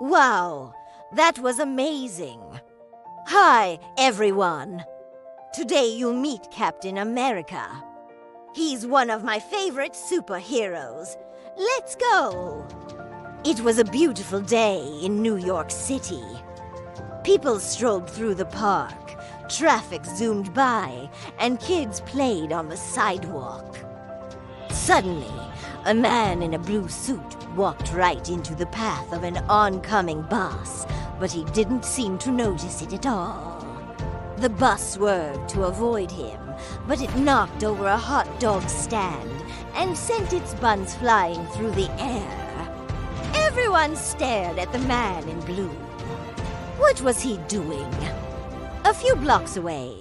Wow, that was amazing. Hi, everyone. Today you'll meet Captain America. He's one of my favorite superheroes. Let's go. It was a beautiful day in New York City. People strolled through the park, traffic zoomed by, and kids played on the sidewalk. Suddenly, a man in a blue suit walked right into the path of an oncoming bus, but he didn't seem to notice it at all. The bus swerved to avoid him, but it knocked over a hot dog stand and sent its buns flying through the air. Everyone stared at the man in blue. What was he doing? A few blocks away,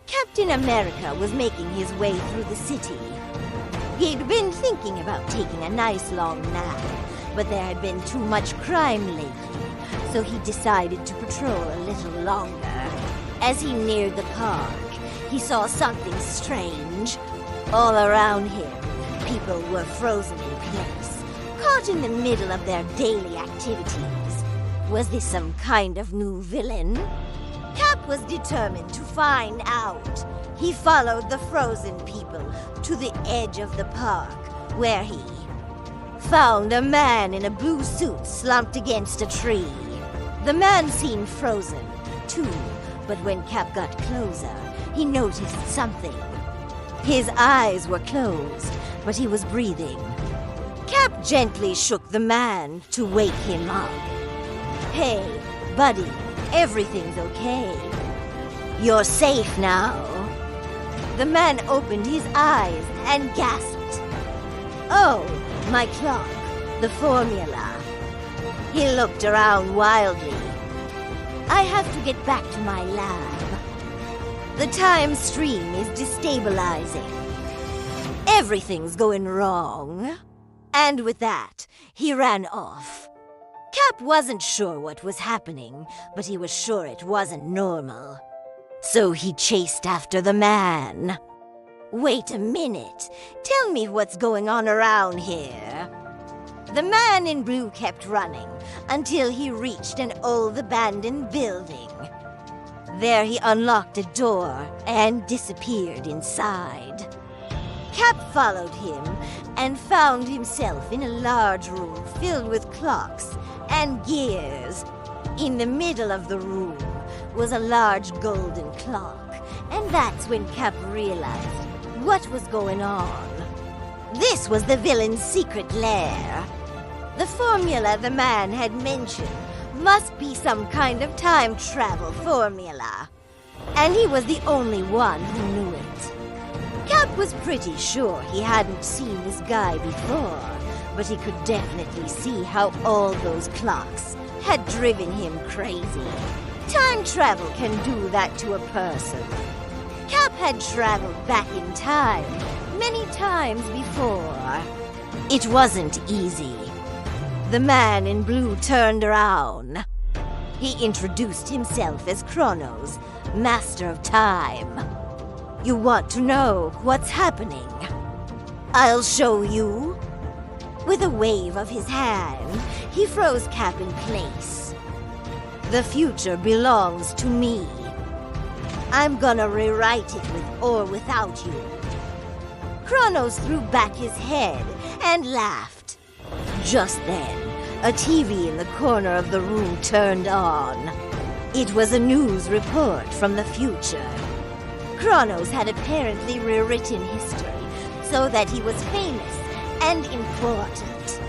Captain America was making his way through the city. He'd been thinking about taking a nice long nap, but there had been too much crime lately, so he decided to patrol a little longer. As he neared the park, he saw something strange. All around him, people were frozen in place, caught in the middle of their daily activities. Was this some kind of new villain? Cap was determined to find out. He followed the frozen people to the edge of the park, where he found a man in a blue suit slumped against a tree. The man seemed frozen, too, but when Cap got closer, he noticed something. His eyes were closed, but he was breathing. Cap gently shook the man to wake him up. Hey, buddy, everything's okay. You're safe now. The man opened his eyes and gasped. Oh, my clock, the formula. He looked around wildly. I have to get back to my lab. The time stream is destabilizing. Everything's going wrong. And with that, he ran off. Cap wasn't sure what was happening, but he was sure it wasn't normal. So he chased after the man. Wait a minute. Tell me what's going on around here. The man in blue kept running until he reached an old abandoned building. There he unlocked a door and disappeared inside. Cap followed him and found himself in a large room filled with clocks and gears. In the middle of the room was a large golden clock, and that's when Cap realized what was going on. This was the villain's secret lair. The formula the man had mentioned must be some kind of time travel formula, and he was the only one who knew it. Cap was pretty sure he hadn't seen this guy before, but he could definitely see how all those clocks had driven him crazy. Time travel can do that to a person. Cap had traveled back in time many times before. It wasn't easy. The man in blue turned around. He introduced himself as Kronos, Master of Time. You want to know what's happening? I'll show you. With a wave of his hand, he froze Cap in place. The future belongs to me. I'm gonna rewrite it with or without you. Kronos threw back his head and laughed. Just then, a TV in the corner of the room turned on. It was a news report from the future. Kronos had apparently rewritten history so that he was famous and important.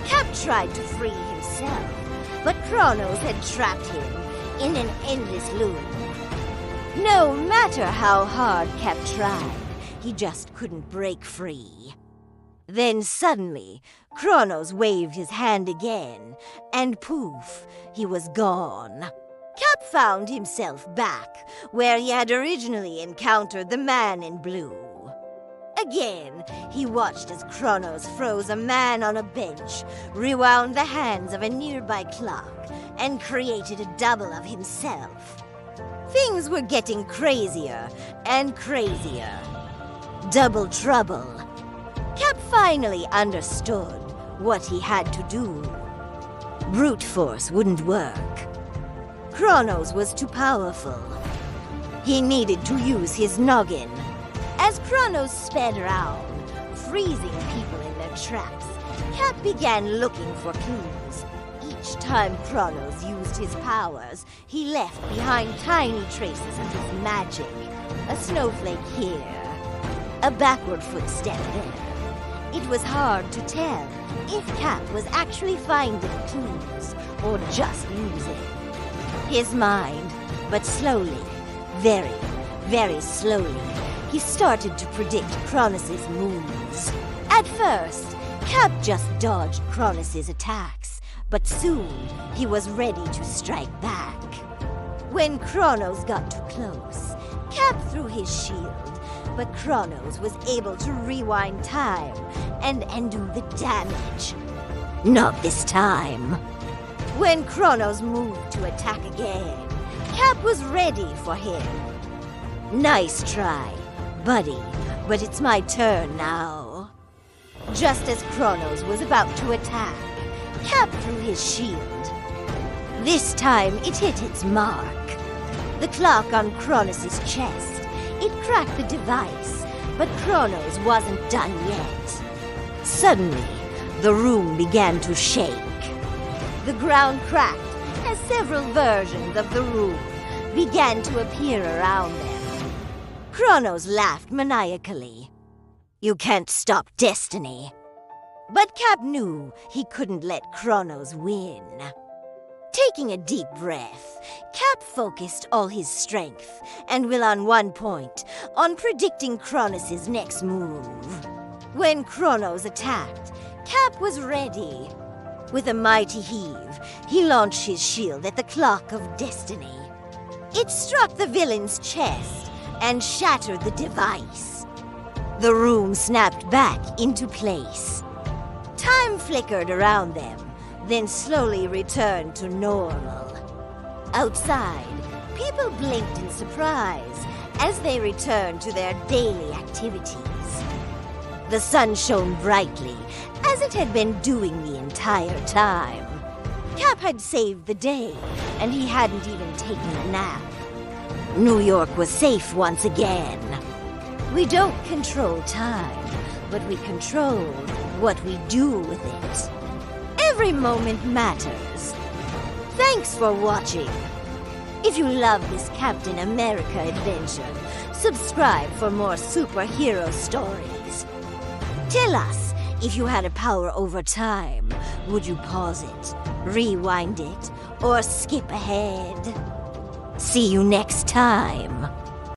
Cap tried to free himself, but Kronos had trapped him in an endless loop. No matter how hard Cap tried, he just couldn't break free. Then suddenly, Kronos waved his hand again, and poof, he was gone. Cap found himself back where he had originally encountered the man in blue. Again, he watched as Kronos froze a man on a bench, rewound the hands of a nearby clock, and created a double of himself. Things were getting crazier and crazier. Double trouble. Cap finally understood what he had to do. Brute force wouldn't work. Kronos was too powerful. He needed to use his noggin. As Kronos sped around, freezing people in their tracks, Cap began looking for clues. Each time Kronos used his powers, he left behind tiny traces of his magic. A snowflake here, a backward footstep there. It was hard to tell if Cap was actually finding clues or just losing his mind. But slowly, very, very slowly, he started to predict Kronos' moves. At first, Cap just dodged Kronos' attacks, but soon he was ready to strike back. When Kronos got too close, Cap threw his shield, but Kronos was able to rewind time and undo the damage. Not this time. When Kronos moved to attack again, Cap was ready for him. Nice try, buddy, but it's my turn now. Just as Kronos was about to attack, Cap threw his shield. This time it hit its mark. The clock on Kronos' chest. It cracked the device, but Kronos wasn't done yet. Suddenly, the room began to shake. The ground cracked as several versions of the room began to appear around them. Kronos laughed maniacally. You can't stop destiny. But Cap knew he couldn't let Kronos win. Taking a deep breath, Cap focused all his strength and will on one point on predicting Kronos' next move. When Kronos attacked, Cap was ready. With a mighty heave, he launched his shield at the clock of destiny. It struck the villain's chest and shattered the device. The room snapped back into place. Time flickered around them, then slowly returned to normal. Outside, people blinked in surprise as they returned to their daily activities. The sun shone brightly, as it had been doing the entire time. Cap had saved the day, and he hadn't even taken a nap. New York was safe once again. We don't control time, but we control what we do with it. Every moment matters. Thanks for watching. If you love this Captain America adventure, subscribe for more superhero stories. Tell us, if you had a power over time, would you pause it, rewind it, or skip ahead? See you next time.